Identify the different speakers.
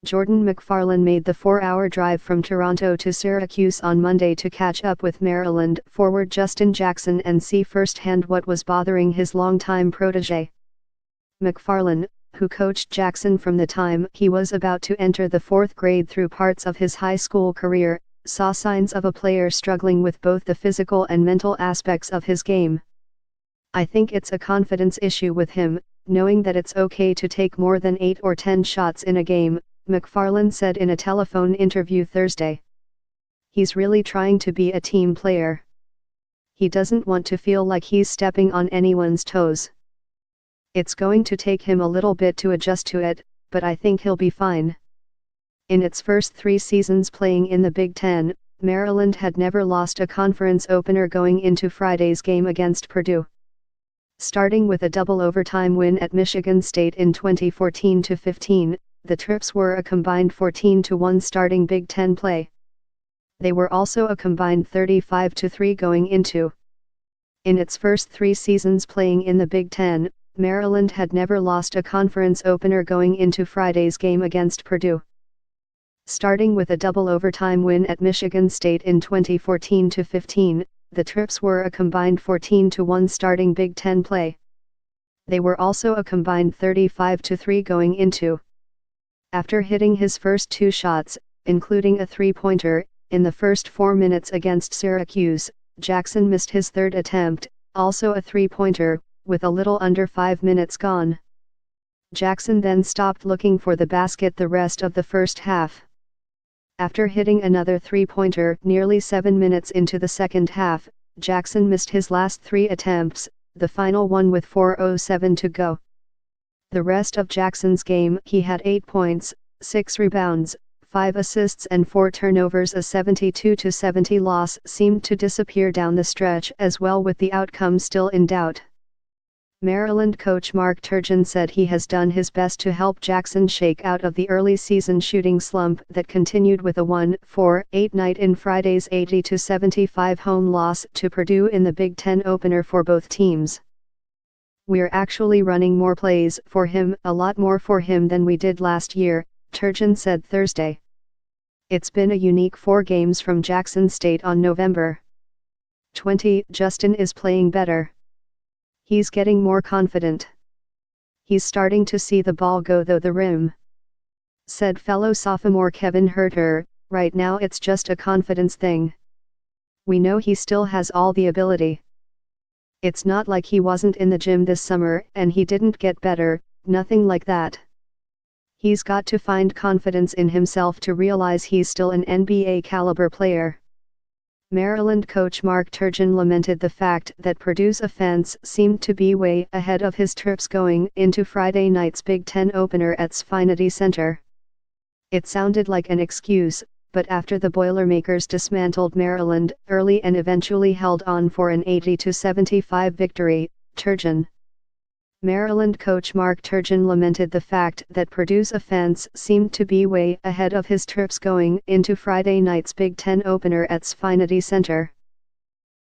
Speaker 1: Jordan McFarland made the 4-hour drive from Toronto to Syracuse on Monday to catch up with Maryland forward Justin Jackson and see firsthand what was bothering his longtime protege. McFarland, who coached Jackson from the time he was about to enter the 4th grade through parts of his high school career, saw signs of a player struggling with both the physical and mental aspects of his game. "I think it's a confidence issue with him, knowing that it's okay to take more than 8 or 10 shots in a game," McFarland said in a telephone interview Thursday. "He's really trying to be a team player. He doesn't want to feel like he's stepping on anyone's toes. It's going to take him a little bit to adjust to it, but I think he'll be fine." In its first 3 seasons playing in the Big Ten, Maryland had never lost a conference opener going into Friday's game against Purdue. Starting with a double overtime win at Michigan State in 2014-15, the Terps were a combined 14-1 starting Big Ten play. They were also a combined 35-3 going into. In its first 3 seasons playing in the Big Ten, Maryland had never lost a conference opener going into Friday's game against Purdue. Starting with a double overtime win at Michigan State in 2014-15, the Terps were a combined 14-1 starting Big Ten play. They were also a combined 35-3 going into. After hitting his first 2 shots, including a 3-pointer, in the first 4 minutes against Syracuse, Jackson missed his 3rd attempt, also a 3-pointer, with a little under 5 minutes gone. Jackson then stopped looking for the basket the rest of the first half. After hitting another 3-pointer nearly 7 minutes into the second half, Jackson missed his last 3 attempts, the final one with 4:07 to go. The rest of Jackson's game, he had 8 points, 6 rebounds, 5 assists and 4 turnovers. A 72-70 loss seemed to disappear down the stretch as well, with the outcome still in doubt. Maryland coach Mark Turgeon said he has done his best to help Jackson shake out of the early season shooting slump that continued with a 1-4-8 night in Friday's 80-75 home loss to Purdue in the Big Ten opener for both teams. "We're actually running more plays for him, a lot more for him than we did last year," Turgeon said Thursday. "It's been a unique 4 games from Jackson State on November 20. Justin is playing better. He's getting more confident. He's starting to see the ball go through the rim," said fellow sophomore Kevin Huerter. "Right now it's just a confidence thing. We know he still has all the ability. It's not like he wasn't in the gym this summer and he didn't get better, nothing like that. He's got to find confidence in himself to realize he's still an NBA caliber player." Maryland coach Mark Turgeon lamented the fact that Purdue's offense seemed to be way ahead of his Terps going into Friday night's Big Ten opener at Xfinity Center. "It sounded like an excuse, but after the Boilermakers dismantled Maryland early and eventually held on for an 80-75 victory," Turgeon. Maryland coach Mark Turgeon lamented the fact that Purdue's offense seemed to be way ahead of his Terps going into Friday night's Big Ten opener at Xfinity Center.